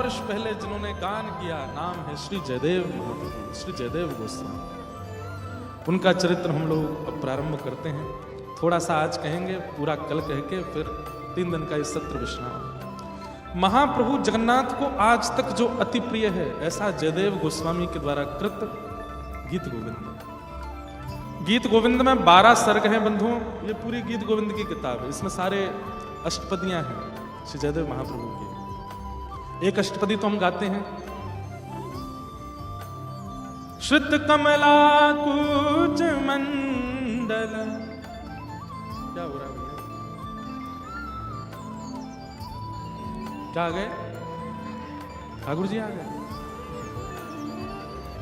वर्ष पहले जिन्होंने गान किया, नाम है श्री जयदेव महाप्रभु, श्री जयदेव गोस्वामी। उनका चरित्र हम लोग अब प्रारंभ करते हैं। थोड़ा सा आज कहेंगे, पूरा कल कह के फिर 3 दिन का इस सत्र विश्राम। महाप्रभु जगन्नाथ को आज तक जो अति प्रिय है, ऐसा जयदेव गोस्वामी के द्वारा कृत गीत गोविंद। गीत गोविंद में 12 सर्ग हैं बंधुओं। ये पूरी गीत गोविंद की किताब है। इसमें सारे अष्टपदियां हैं श्री जयदेव महाप्रभु की। एक अष्टपदी तो हम गाते हैं, श्रुत कमला कुज मंडल। क्या हो रहा है भैया? क्या आ गए? ठाकुर जी आ गए।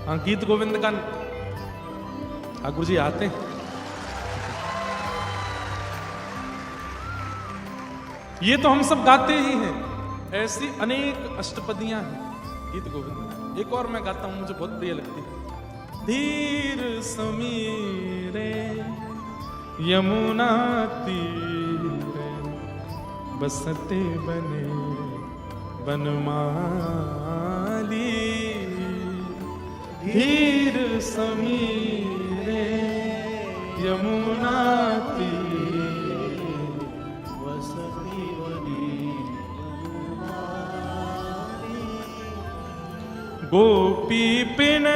हाँ, गीत गोविंद का ठाकुर जी आते हैं। ये तो हम सब गाते ही हैं, ऐसी अनेक अष्टपदियां हैं गीत गोविंद में। एक और मैं गाता हूं, मुझे बहुत प्रिय लगती है। धीर समीरे यमुना तीरे बसते बने बनमाली। धीर समीरे यमुना तीरे बसते बने गोपी पिन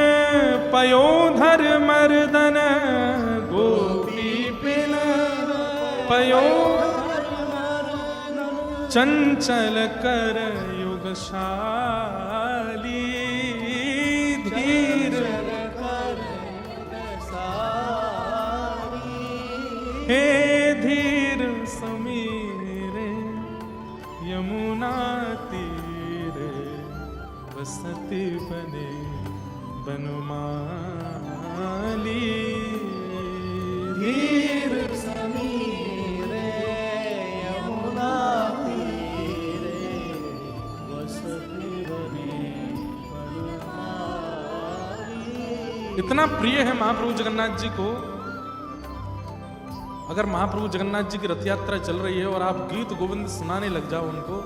पयोधर मर्दन। गोपी पिन पयोधर चंचल कर युगशाली। धीर हे धीर समीरे यमुना तीरे बसती बने बनमाली। धीर समीरे यमुना तीरे बसती बने बनमाली। इतना प्रिय है महाप्रभु जगन्नाथ जी को। अगर महाप्रभु जगन्नाथ जी की रथ यात्रा चल रही है और आप गीत गोविंद सुनाने लग जाओ उनको,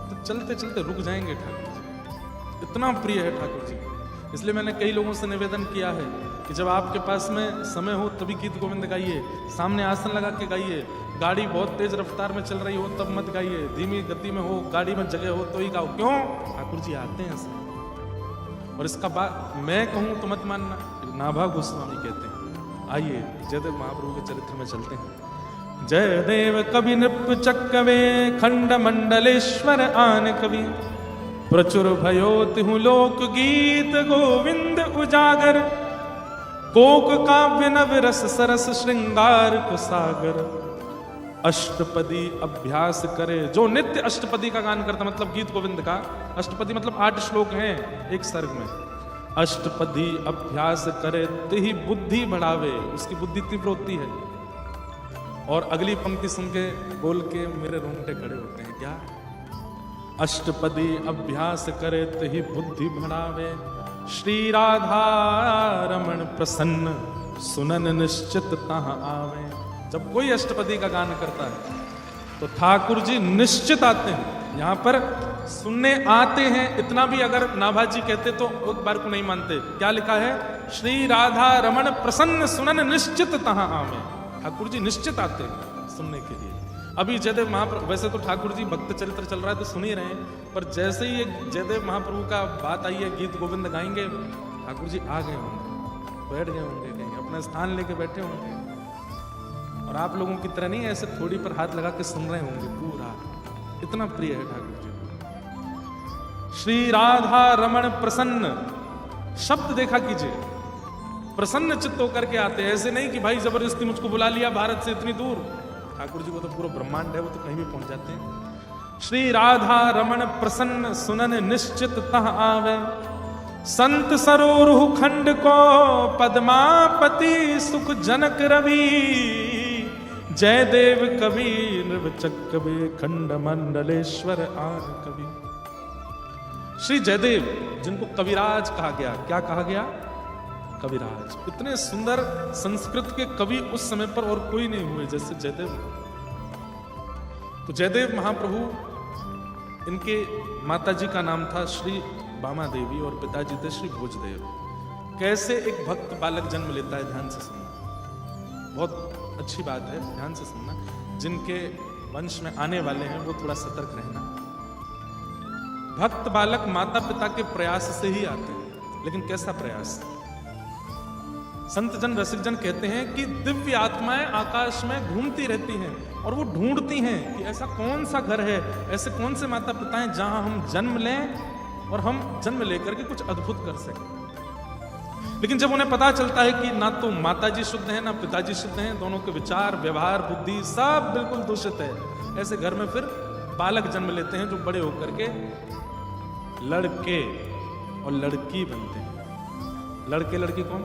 तो चलते चलते रुक जाएंगे ठाकुर जी। इतना प्रिय है ठाकुर जी। इसलिए मैंने कई लोगों से निवेदन किया है कि जब आपके पास में समय हो तभी गीत गोविंद गाइए, सामने आसन लगा के गाइए। गाड़ी बहुत तेज रफ्तार में चल रही हो तब मत गाइए, धीमी गति में हो, गाड़ी में जगह हो तो ही गाओ। क्यों? ठाकुर जी आते हैं सब। और इसका बात मैं कहूं तो मत मानना, नाभा गोस्वामी कहते हैं। आइए जयदेव महाप्रभु के चरित्र में चलते हैं। जयदेव कवि नृप चक्कवे खंड मंडलेश्वर आन कवि। प्रचुर भयो तिहु लोक गीत गोविंद उजागर। कोक काव्य नव रस सरस श्रृंगार को सागर। अष्टपदी अभ्यास करे जो नित्य अष्टपदी का गान करता, मतलब गीत गोविंद का। अष्टपदी मतलब 8 श्लोक हैं एक सर्ग में। अष्टपदी अभ्यास करे तिहि बुद्धि बढ़ावे, उसकी बुद्धि तीव्र होती है। और अगली पंक्ति सुन के बोल के मेरे रोंगटे खड़े होते हैं। क्या? अष्टपदी अभ्यास करे तिहि बुद्धि बढ़ावे। श्री राधा रमण प्रसन्न सुनन निश्चित तहाँ आवे। जब कोई अष्टपदी का गान करता है तो ठाकुर जी निश्चित आते हैं। यहाँ पर सुनने आते हैं इतना भी अगर नाभाजी कहते तो एक बार को नहीं मानते। क्या लिखा है? श्री राधा रमण प्रसन्न सुनन निश्चित तहाँ आवे। ठाकुर जी निश्चित आते हैं सुनने के लिए। अभी जयदेव महाप्रभु, वैसे तो ठाकुर जी भक्त चरित्र चल रहा है तो सुन ही रहे हैं, पर जैसे ही जयदेव महाप्रभु का बात आई है, गीत गोविंद गाएंगे, ठाकुर जी आ गए होंगे, बैठ गए होंगे कहीं, अपना स्थान लेके बैठे होंगे। और आप लोगों की तरह नहीं ऐसे थोड़ी पर हाथ लगा के सुन रहे होंगे पूरा। इतना प्रिय है ठाकुर जी। श्री राधा रमण प्रसन्न शब्द देखा कीजिए, प्रसन्न चित्त होकर के आते हैं। ऐसे नहीं कि भाई जबरदस्ती मुझको बुला लिया भारत से इतनी दूर। ठाकुर जी को तो पूरा ब्रह्मांड है, वो तो कहीं भी पहुंच जाते हैं। श्री राधा रमण प्रसन्न सुनन निश्चित तह आवे। संत सरोरुह खंड को पद्मापति सुख जनक रवि। जयदेव कवि निर्वचक्कवे खंड मंडलेश्वर आन कवि। श्री जयदेव जिनको कविराज कहा गया। क्या कहा गया? कविराज। इतने सुंदर संस्कृत के कवि उस समय पर और कोई नहीं हुए जैसे जयदेव। तो जयदेव महाप्रभु इनके माताजी का नाम था श्री बामा देवी और पिताजी थे श्री भोजदेव। कैसे एक भक्त बालक जन्म लेता है, ध्यान से सुनना, बहुत अच्छी बात है, ध्यान से सुनना। जिनके वंश में आने वाले हैं वो थोड़ा सतर्क रहना। भक्त बालक माता पिता के प्रयास से ही आते हैं, लेकिन कैसा प्रयास? संत जन रसिक जन कहते हैं कि दिव्य आत्माएं आकाश में घूमती रहती हैं और वो ढूंढती हैं कि ऐसा कौन सा घर है, ऐसे कौन से माता पिता हैं जहां हम जन्म लें और हम जन्म लेकर के कुछ अद्भुत कर सकें। लेकिन जब उन्हें पता चलता है कि ना तो माताजी शुद्ध हैं ना पिताजी शुद्ध हैं, दोनों के विचार व्यवहार बुद्धि सब बिल्कुल दूषित है, ऐसे घर में फिर बालक जन्म लेते हैं जो बड़े होकर के लड़के और लड़की बनते हैं। लड़के लड़की कौन?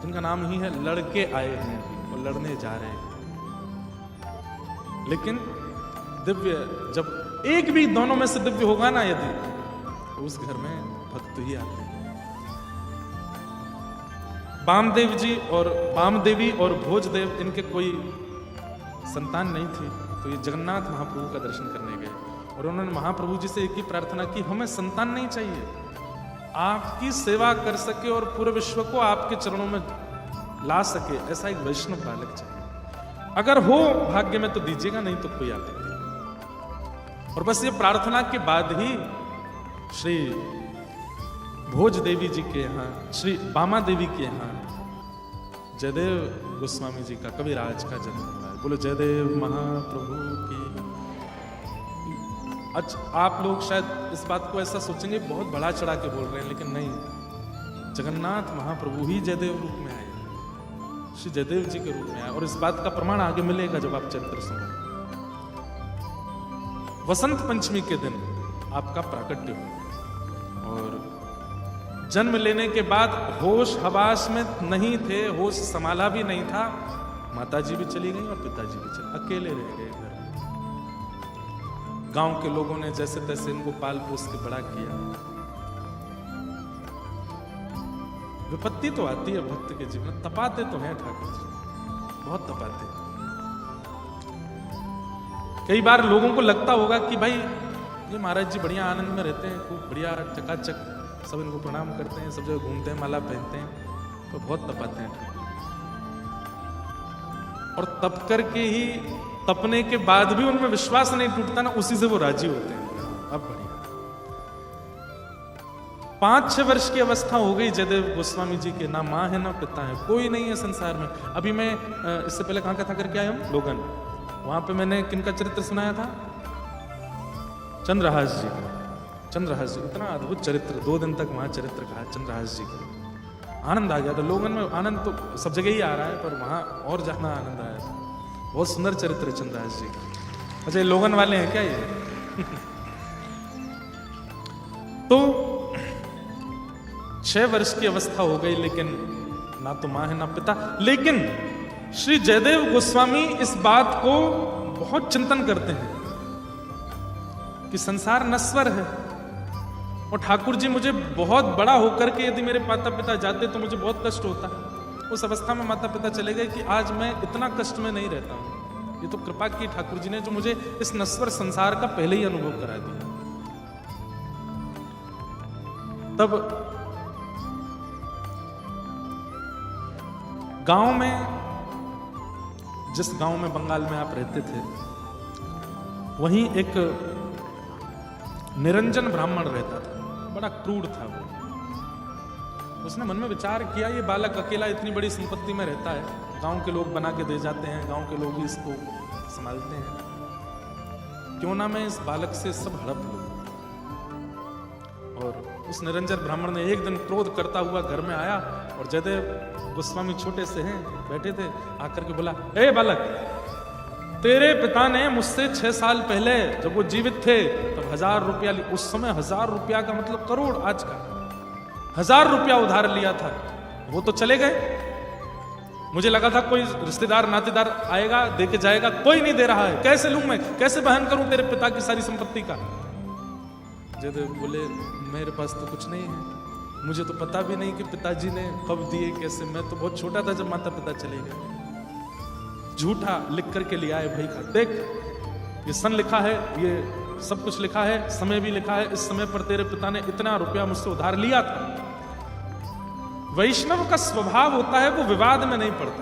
जिनका नाम ही है लड़के आए हैं और लड़ने जा रहे हैं। लेकिन दिव्य जब एक भी दोनों में से दिव्य होगा ना यदि, तो उस घर में भक्त ही आते हैं। बामदेव जी और बामदेवी और भोजदेव, इनके कोई संतान नहीं थी, तो ये जगन्नाथ महाप्रभु का दर्शन करने गए और उन्होंने महाप्रभु जी से एक ही प्रार्थना की, हमें संतान नहीं चाहिए, आपकी सेवा कर सके और पूरे विश्व को आपके चरणों में ला सके, ऐसा एक वैष्णव बालक चाहिए। अगर हो भाग्य में तो दीजिएगा, नहीं तो कोई आपत्ति नहीं। और बस ये प्रार्थना के बाद ही श्री भोज देवी जी के यहाँ, श्री बामा देवी के यहाँ जयदेव गोस्वामी जी का, कविराज का जन्म हुआ है। बोलो जयदेव महाप्रभु की। अच्छा, आप लोग शायद इस बात को ऐसा सोचेंगे बहुत बड़ा चढ़ा के बोल रहे हैं, लेकिन नहीं, जगन्नाथ महाप्रभु ही जयदेव रूप में आए, श्री जयदेव जी के रूप में आए। और इस बात का प्रमाण आगे मिलेगा जब आप चरित्र सुनो। वसंत पंचमी के दिन आपका प्राकट्य हो और जन्म लेने के बाद होश हवास में नहीं थे, होश संभाला भी नहीं था, माताजी भी चली गई और पिताजी भी चले, अकेले रह गए घर में। गांव के लोगों ने जैसे तैसे इनको पाल पोस के बड़ा किया। विपत्ति तो आती है भक्त के जीवन, तपाते तो हैं ठाकुर जी, बहुत तपाते। कई बार लोगों को लगता होगा कि भाई ये महाराज जी बढ़िया आनंद में रहते हैं, खूब बढ़िया चकाचक, सब इनको प्रणाम करते हैं, सब जगह घूमते हैं, माला पहनते हैं, तो बहुत तपाते हैं। और तप करके ही, तपने के बाद भी उनमें विश्वास नहीं टूटता ना, उसी से वो राजी होते हैं। अब बढ़िया 5-6 वर्ष की अवस्था हो गई जयदेव गोस्वामी जी के, ना माँ है ना पिता है, कोई नहीं है संसार में। अभी मैं इससे पहले कहाँ कथा करके आया हूँ, लोगन, वहां पे मैंने किनका चरित्र सुनाया था? चंद्रहास जी का। चंद्रहास जी, इतना अद्भुत चरित्र, 2 दिन तक वहां चरित्र कहा चंद्रहास जी का। आनंद आ गया था लोगन में, आनंद तो सब जगह ही आ रहा है, पर वहां और ज्यादा आनंद आया था। बहुत सुंदर चरित्र है चंद्रहास जी का। अच्छा, ये लोगन वाले हैं क्या ये? तो 6 वर्ष की अवस्था हो गई, लेकिन ना तो माँ है ना पिता। लेकिन श्री जयदेव गोस्वामी इस बात को बहुत चिंतन करते हैं कि संसार नश्वर है और ठाकुर जी मुझे बहुत बड़ा होकर के यदि मेरे माता पिता जाते तो मुझे बहुत कष्ट होता। उस अवस्था में माता पिता चले गए कि आज मैं इतना कष्ट में नहीं रहता हूं। ये तो कृपा की ठाकुर जी ने, जो मुझे इस नश्वर संसार का पहले ही अनुभव करा दिया। तब गांव में, जिस गांव में बंगाल में आप रहते थे, वहीं एक निरंजन ब्राह्मण रहता था, बड़ा क्रूर था वो। उसने मन में विचार किया, ये बालक अकेला इतनी बड़ी संपत्ति में रहता है, गांव के लोग बना के दे जाते हैं, गांव के लोग ही इसको संभालते हैं, क्यों ना मैं इस बालक से सब हड़प लूं। और उस निरंजन ब्राह्मण ने एक दिन क्रोध करता हुआ घर में आया और जयदेव गोस्वामी छोटे से हैं, बैठे थे, आकर के बोला, ए बालक, तेरे पिता ने मुझसे 6 साल पहले जब वो जीवित थे तब 1000 रुपया, उस समय 1000 रुपया का मतलब करोड़ आज का, 1000 रुपया उधार लिया था, वो तो चले गए। मुझे लगा था कोई रिश्तेदार नातेदार आएगा दे के जाएगा, कोई नहीं दे रहा है, कैसे लूं मैं, कैसे बहन करूं तेरे पिता की सारी संपत्ति का। जयदेव बोले, मेरे पास तो कुछ नहीं है, मुझे तो पता भी नहीं कि पिताजी ने कब दिए, कैसे, मैं तो बहुत छोटा था जब माता पिता चले गए। झूठा लिख करके लिया है भाई का, देख ये सन लिखा है, ये सब कुछ लिखा है, समय भी लिखा है, इस समय पर तेरे पिता ने इतना रुपया मुझसे उधार लिया था। वैष्णव का स्वभाव होता है वो विवाद में नहीं पड़ता।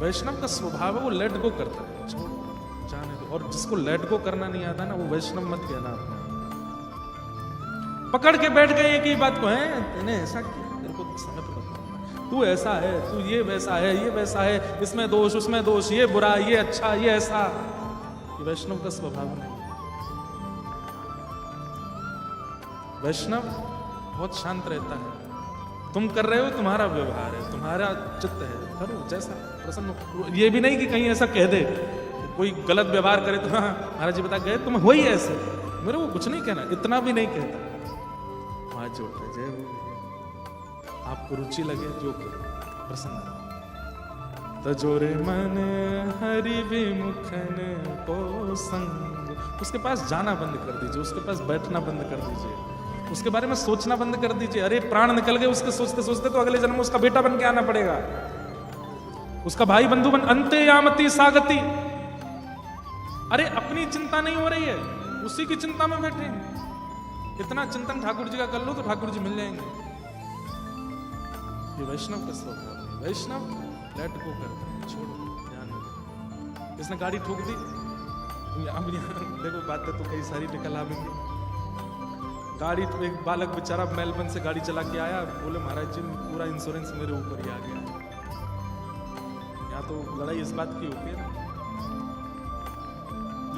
वैष्णव का स्वभाव है वो लेट गो करता है, छोड़ जाने दो। और जिसको लेट गो करना नहीं आता ना, वो वैष्णव मत कहना अपना। पकड़ के बैठ गए एक ही बात को, है तूने ऐसा किया, तेरे को समय पे बताऊंगा, तू ऐसा है, तू ये वैसा है, ये वैसा है, इसमें दोष उसमें दोष, ये बुरा ये अच्छा ये ऐसा। ये वैष्णव का स्वभाव नहीं। वैष्णव बहुत शांत रहता है। तुम कर रहे हो, तुम्हारा व्यवहार है, तुम्हारा चित्त है, करो जैसा प्रसन्न हो। ये भी नहीं कि कहीं ऐसा कह दे, कोई गलत व्यवहार करे तो हाँ महाराज जी बता गए तुम हो ही ऐसे, मेरे को कुछ नहीं कहना, इतना भी नहीं कहता। हाथ जोड़ते जय हो, आपको रुचि लगे जो करो, प्रसन्न तजोरे मन हरि विमुखन को संग। उसके पास जाना बंद कर दीजिए, उसके पास बैठना बंद कर दीजिए, उसके बारे में सोचना बंद कर दीजिए। अरे प्राण निकल गए उसके सोचते सोचते, तो अगले जन्म में उसका बेटा बन के आना पड़ेगा, उसका भाई बंधु बन, अंते यामति सागति। अरे अपनी चिंता नहीं हो रही है, उसी की चिंता में बैठे हैं। इतना चिंतन ठाकुर जी का कर लो तो ठाकुर जी मिल जाएंगे। ये वैष्णव का स्वभाव है। वैष्णव लेट गो करता है, छोड़ो ध्यान दो। इसने गाड़ी ठोक दी, अब यहाँ देखो बातें तो कई सारी निकल आवेंगी। गाड़ी तो एक बालक बेचारा मेलबर्न से गाड़ी चला के आया, बोले महाराज जी पूरा इंश्योरेंस मेरे ऊपर ही आ गया। यहाँ तो लड़ाई इस बात की होती है ना,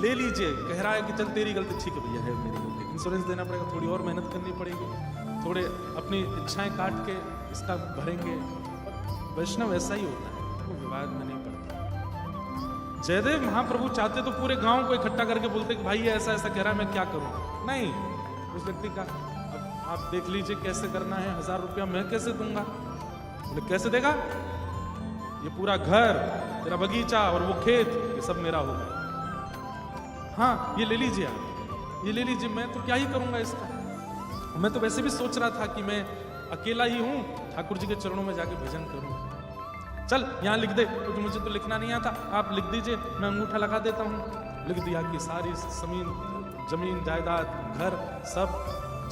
ले लीजिए, कह रहा है कि चल तेरी गलती, ठीक है भैया है मेरी गलती, इंश्योरेंस देना पड़ेगा, थोड़ी और मेहनत करनी पड़ेगी, थोड़े अपनी इच्छाएं काट के इसका भरेंगे। वैष्णव ऐसा ही होता है, वो विवाद में नहीं पड़ता। जयदेव महाप्रभु चाहते तो पूरे गांव को इकट्ठा करके बोलते कि भाई ये ऐसा ऐसा कह रहा है, मैं क्या करूं। नहीं, उस व्यक्ति का अब आप देख लीजिए कैसे करना है, 1000 रुपया मैं कैसे दूंगा। बोले कैसे देगा, ये पूरा घर तेरा बगीचा और वो खेत ये सब मेरा होगा। हाँ ये ले लीजिए आप, ये ले लीजिए, मैं तो क्या ही करूंगा इसका। मैं तो वैसे भी सोच रहा था कि मैं अकेला ही हूं, ठाकुर जी के चरणों में जाके भजन करूं। चल यहाँ लिख दे, क्योंकि मुझे तो लिखना नहीं आता, आप लिख दीजिए, मैं अंगूठा लगा देता हूं। लिख दिया कि सारी जमीन जायदाद घर सब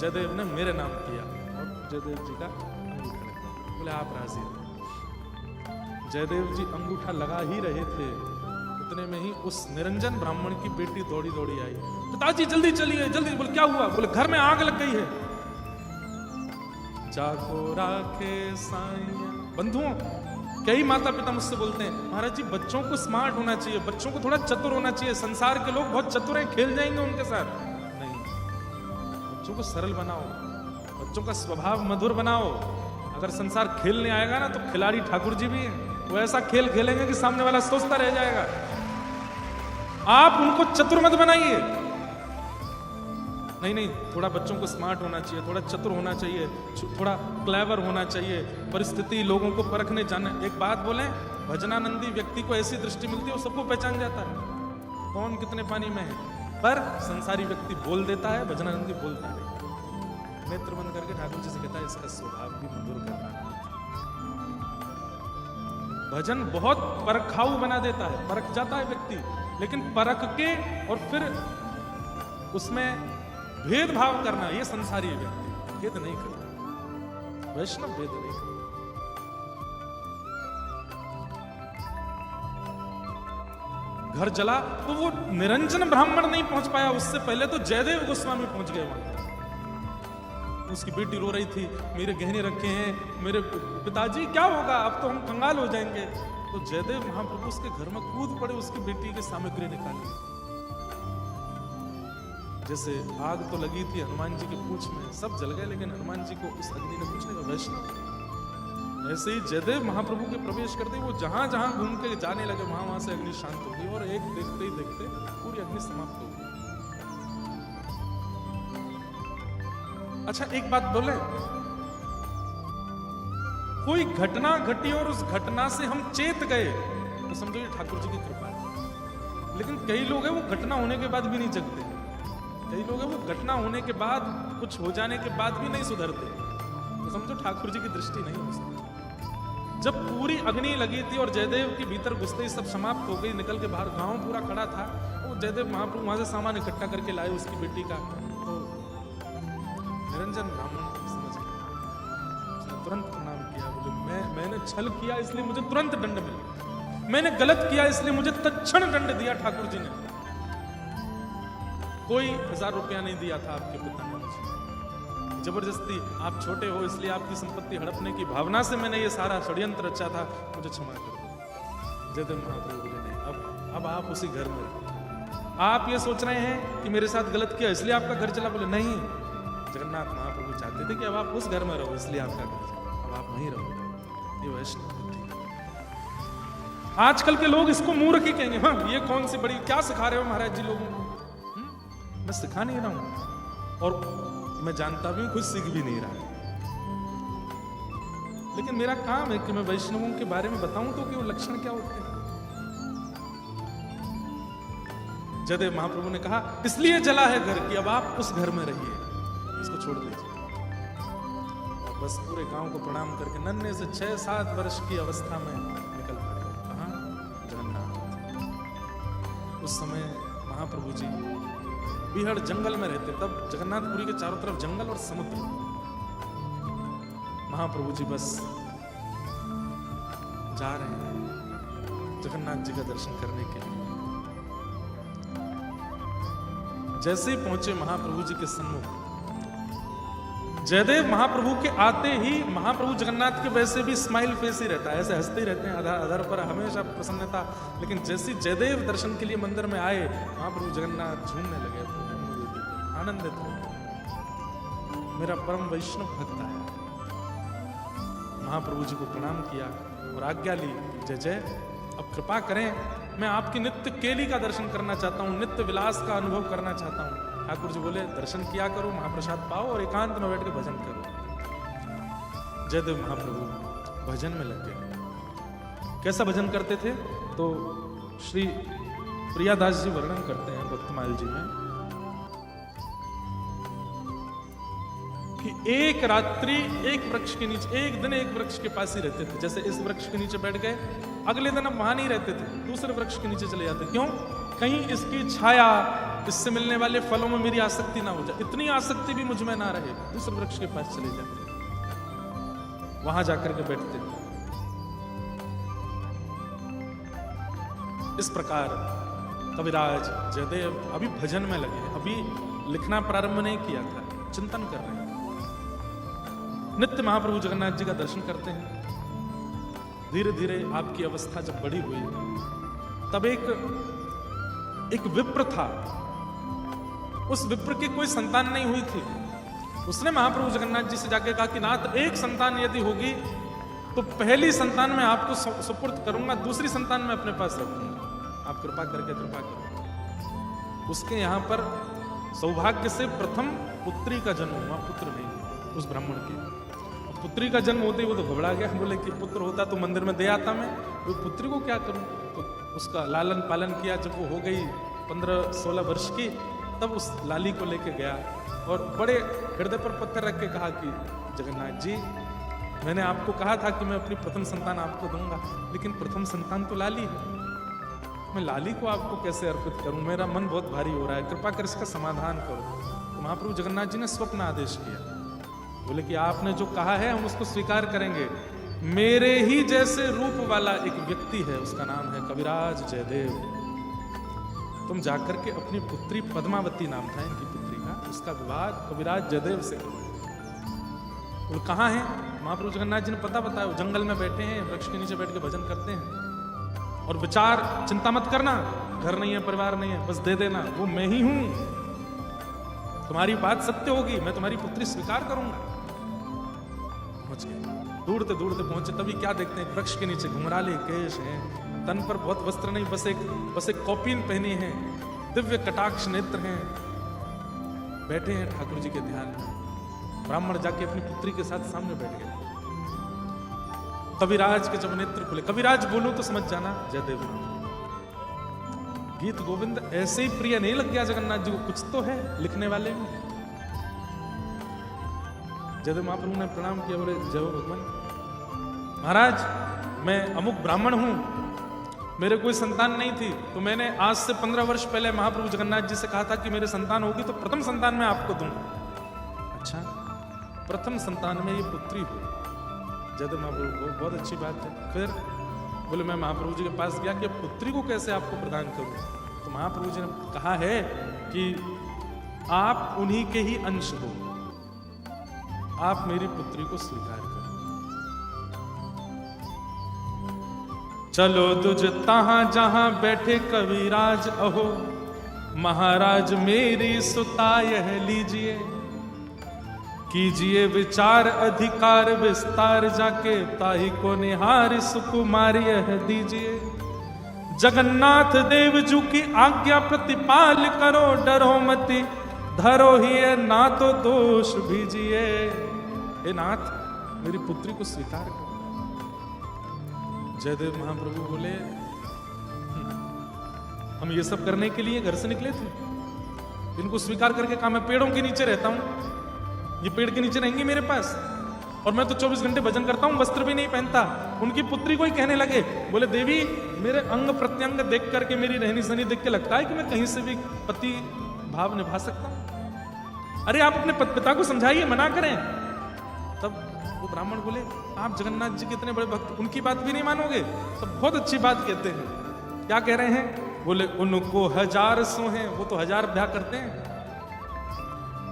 जयदेव ने मेरे नाम किया, और जयदेव जी का अंगूठा लगा। बोले आप राजी हो। जयदेव जी अंगूठा लगा ही रहे थे, इतने में ही उस निरंजन ब्राह्मण की बेटी दौड़ी दौड़ी आई। पिताजी जल्दी चलिए जल्दी। बोले क्या हुआ। बोले घर में आग लग गई है। जाको राखे साईं। बंधुओं, कई माता पिता मुझसे बोलते हैं महाराज जी बच्चों को स्मार्ट होना चाहिए, बच्चों को थोड़ा चतुर होना चाहिए, संसार के लोग बहुत चतुर हैं, खेल जाएंगे उनके साथ। नहीं, बच्चों को सरल बनाओ, बच्चों का स्वभाव मधुर बनाओ। अगर संसार खेलने आएगा ना तो खिलाड़ी ठाकुर जी भी हैं, वो ऐसा खेल खेलेंगे कि सामने वाला सोचता रह जाएगा। आप उनको चतुर मत बनाइए। नहीं, थोड़ा बच्चों को स्मार्ट होना चाहिए, थोड़ा चतुर होना चाहिए, थोड़ा क्लेवर होना चाहिए, परिस्थिति लोगों को परखने जाना। एक बात बोले, भजनानंदी व्यक्ति को ऐसी दृष्टि मिलती है, वो सबको पहचान जाता है कौन कितने पानी में है। पर संसारी व्यक्ति बोल देता है, भजनानंदी बोलता है। नेत्र बंद करके ठाकुर जी से कहता है इसका स्वभाव भी मधुर करना। भजन बहुत परखाऊ बना देता है, परख जाता है व्यक्ति, लेकिन परख के और फिर उसमें भेदभाव करना, ये संसारी व्यक्ति भेद नहीं करता। वैष्णव भेद नहीं करता। घर जला तो वो निरंजन ब्राह्मण नहीं पहुंच पाया, उससे पहले तो जयदेव गोस्वामी पहुंच गए वहां। उसकी बेटी रो रही थी, मेरे गहने रखे हैं, मेरे पिताजी क्या होगा, अब तो हम कंगाल हो जाएंगे। तो जयदेव महाप्रभु उसके घर में कूद पड़े, उसकी बेटी की सामग्री निकाली। जैसे आग तो लगी थी हनुमान जी की पूंछ में, सब जल गए, लेकिन हनुमान जी को उस अग्नि ने कुछ नहीं कहा। वैष्णव ऐसे ही जयदेव महाप्रभु के प्रवेश करते वो जहां जहां घूम के जाने लगे, वहां से अग्नि शांत हो गई, और एक देखते ही देखते पूरी अग्नि समाप्त हो गई। अच्छा एक बात बोले, कोई घटना घटी और उस घटना से हम चेत गए तो समझो ये ठाकुर जी की कृपा है। लेकिन कई लोग हैं वो घटना होने के बाद भी नहीं जगते, कई लोग हैं वो घटना होने के बाद, कुछ हो जाने के बाद भी नहीं सुधरते, तो समझो ठाकुर जी की दृष्टि नहीं हो सकती। जब पूरी अग्नि लगी थी और जयदेव के भीतर घुसते ही सब समाप्त हो गई, निकल के बाहर गांव पूरा खड़ा था, वो जयदेव महाप्रभु वहां से सामान इकट्ठा करके लाए उसकी बेटी का, तो निरंजन ब्राह्मण समझ गया, उसने तुरंत प्रणाम किया, बोले मैंने छल किया इसलिए मुझे तुरंत दंड मिला, मैंने गलत किया इसलिए मुझे तत्क्षण दंड दिया ठाकुर जी ने, कोई 1000 रुपया नहीं दिया था आपके पिता ने मुझे, जबरदस्ती आप छोटे हो इसलिए आपकी संपत्ति हड़पने की भावना से मैंने ये सारा षड्यंत्र रचा था, मुझे क्षमा कर दो। जयदेव महाप्रभु बोले नहीं, अब आप उसी घर में रहो, आप ये सोच रहे हैं कि मेरे साथ गलत किया इसलिए आपका घर चला, बोले नहीं, जगन्नाथ महाप्रभु चाहते थे कि अब आप उस घर में रहो इसलिए आपका घर चला, अब आप वहीं रहो। ये वैष्णव बुद्धि। आजकल के लोग इसको मूर्ख ही कहेंगे, हाँ ये कौन सी बड़ी, क्या सिखा रहे हो महाराज जी लोगों को, मैं सिखा नहीं रहा हूं और मैं जानता भी हूं खुद सीख भी नहीं रहा, लेकिन मेरा काम है कि मैं वैष्णवों के बारे में बताऊं तो कि वो लक्षण क्या होते हैं। जयदेव महाप्रभु ने कहा इसलिए जला है घर की, अब आप उस घर में रहिए, इसको छोड़ दीजिए। और बस पूरे गांव को प्रणाम करके नन्हे से 6-7 वर्ष की अवस्था में निकल पड़े। कहां? जगन्नाथ। उस समय महाप्रभु जी बिहड़ जंगल में रहते, तब जगन्नाथपुरी के चारों तरफ जंगल और समुद्र। महाप्रभु जी बस जा रहे हैं जगन्नाथ जी का दर्शन करने के लिए। जैसे ही पहुंचे महाप्रभु जी के सन्मुख, जयदेव महाप्रभु के आते ही महाप्रभु जगन्नाथ के वैसे भी स्माइल फेस ही रहता है, ऐसे हंसते ही रहते हैं, आधार पर हमेशा प्रसन्नता। लेकिन जैसे जयदेव दर्शन के लिए मंदिर में आए, महाप्रभु जगन्नाथ झूमने लगे, आनंदित हो, मेरा परम वैष्णव भक्त आया। महाप्रभु जी को प्रणाम किया और आज्ञा ली, जय जय अब कृपा करें, मैं आपकी नित्य केली का दर्शन करना चाहता हूं, नित्य विलास का अनुभव करना चाहता हूं। ठाकुर जी बोले दर्शन किया करो, महाप्रसाद पाओ और एकांत में बैठ के भजन करो। जयदेव महाप्रभु भजन में लग गए। कैसा भजन करते थे तो श्री प्रियादास जी वर्णन करते हैं भक्तमाल जी में कि एक रात्रि एक वृक्ष के नीचे, एक दिन एक वृक्ष के पास ही रहते थे। जैसे इस वृक्ष के नीचे बैठ गए, अगले दिन अब वहां नहीं रहते थे, दूसरे वृक्ष के नीचे चले जाते। क्यों? कहीं इसकी छाया, इससे मिलने वाले फलों में मेरी आसक्ति ना हो जाए, इतनी आसक्ति भी मुझ में ना रहे, दूसरे वृक्ष के पास चले जाते, वहां जाकर के बैठते। इस प्रकार कविराज जयदेव अभी भजन में लगे, अभी लिखना प्रारंभ नहीं किया था, चिंतन कर रहे हैं। नित्य महाप्रभु जगन्नाथ जी का दर्शन करते हैं। धीरे धीरे आपकी अवस्था जब बड़ी हुई, तब एक विप्र था, उस विप्र की कोई संतान नहीं हुई थी। उसने महाप्रभु जगन्नाथ जी से जाकर कहा कि नाथ एक संतान यदि होगी तो पहली संतान मैं आपको सुपुर्द करूंगा, दूसरी संतान मैं अपने पास रखूंगा, आप कृपा करके कृपा करो। उसके यहां पर सौभाग्य से प्रथम पुत्री का जन्म हुआ, पुत्र नहीं उस ब्राह्मण के। पुत्री का जन्म होते ही वो तो घबरा गया, बोले कि पुत्र होता तो मंदिर में दे आता मैं, तो पुत्री को क्या करूं। तो उसका लालन पालन किया। जब वो हो गई 15-16 वर्ष की, तब उस लाली को लेके गया और बड़े हृदय पर पत्थर रख के कहा कि जगन्नाथ जी, मैंने आपको कहा था कि मैं अपनी प्रथम संतान आपको दूंगा, लेकिन प्रथम संतान तो लाली है, मैं लाली को आपको कैसे अर्पित करूं, मेरा मन बहुत भारी हो रहा है, कृपा कर इसका समाधान करो। तो महाप्रभु जगन्नाथ जी ने स्वप्न आदेश किया, बोले कि आपने जो कहा है हम उसको स्वीकार करेंगे। मेरे ही जैसे रूप वाला एक व्यक्ति है, उसका नाम है कविराज जयदेव, तुम जाकर के अपनी पुत्री पद्मावती नाम था इनकी पुत्री का, उसका विवाह कविराज जयदेव से करो। वो कहाँ है? महाप्रभु जगन्नाथ जी ने पता बताया, वो जंगल में बैठे हैं, वृक्ष के नीचे बैठ के भजन करते हैं। और विचार, चिंता मत करना, घर नहीं है, परिवार नहीं है, बस दे देना, वो मैं ही हूं, तुम्हारी बात सत्य होगी, मैं तुम्हारी पुत्री स्वीकार करूंगा। पहुंच गए, दूरते दूरते पहुंचे, तभी क्या देखते हैं, वृक्ष के नीचे घुंघराले केश हैं, तन पर बहुत वस्त्र नहीं, बस एक कौपीन पहनी है, दिव्य कटाक्ष नेत्र हैं, बैठे हैं ठाकुर जी के ध्यान में। ब्राह्मण जाके अपनी पुत्री के साथ सामने बैठ गए। कविराज के जब नेत्र खुले, कविराज बोलूं तो समझ जाना जयदेव। गीत गोविंद ऐसे ही प्रिय नहीं लग गया जगन्नाथ जी को, कुछ तो है लिखने वाले में। जयदेव महाप्रभु ने प्रणाम किया, बोले जय हो भगवान। महाराज, मैं अमुक ब्राह्मण हूं, मेरे कोई संतान नहीं थी, तो मैंने आज से 15 वर्ष पहले महाप्रभु जगन्नाथ जी से कहा था कि मेरे संतान होगी तो प्रथम संतान मैं आपको दूंगा। अच्छा, प्रथम संतान में ये पुत्री हो। जयदेव महाप्रभु को बहुत अच्छी बात है। फिर बोले मैं महाप्रभु जी के पास गया कि पुत्री को कैसे आपको प्रदान करूं। तो महाप्रभु जी ने कहा है कि आप उन्हीं के ही अंश हो, आप मेरी पुत्री को स्वीकार करो। चलो तुझ तहां जहां बैठे कविराज अहो, महाराज मेरी सुता यह लीजिए, कीजिए विचार अधिकार विस्तार जाके, ताही को निहार सुकुमार यह दीजिए। जगन्नाथ देव जू की आज्ञा प्रतिपाल करो, डरो मति धरो ही ना तो दोष भीजिए। हे नाथ मेरी पुत्री को स्वीकार करो। जयदेव महाप्रभु बोले हम ये सब करने के लिए घर से निकले थे, इनको स्वीकार करके कहा मैं पेड़ों के नीचे रहता हूं, ये पेड़ के नीचे रहेंगे मेरे पास, और मैं तो 24 घंटे भजन करता हूं, वस्त्र भी नहीं पहनता। उनकी पुत्री को ही कहने लगे, बोले देवी मेरे अंग प्रत्यंग देख करके, मेरी रहनी सहनी देख के लगता है कि मैं कहीं से भी पति भाव निभा सकता हूं। अरे आप अपने पिता को समझाइए, मना करें। तब वो ब्राह्मण बोले आप जगन्नाथ जी के इतने बड़े भक्त, उनकी बात भी नहीं मानोगे? तो बहुत अच्छी बात कहते हैं। क्या कह रहे हैं? बोले उनको 1000 सोहें, वो तो 1000 ब्याह करते हैं,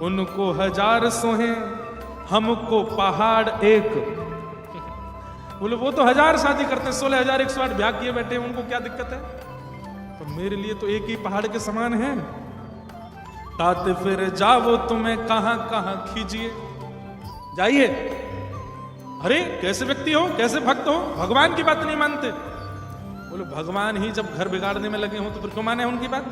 उनको 1000 सोहें हमको पहाड़ एक। बोले वो तो 1000 शादी करते हैं, 16,108 ब्याह किए बैठे हैं, उनको क्या दिक्कत है? तो मेरे लिए तो एक ही पहाड़ के समान है। ताते फिर जाओ तुम्हें कहां कहां खींचिए, जाइए। अरे कैसे व्यक्ति हो, कैसे भक्त हो, भगवान की बात नहीं मानते? बोले भगवान ही जब घर बिगाड़ने में लगे हो तो फिर क्यों माने उनकी बात?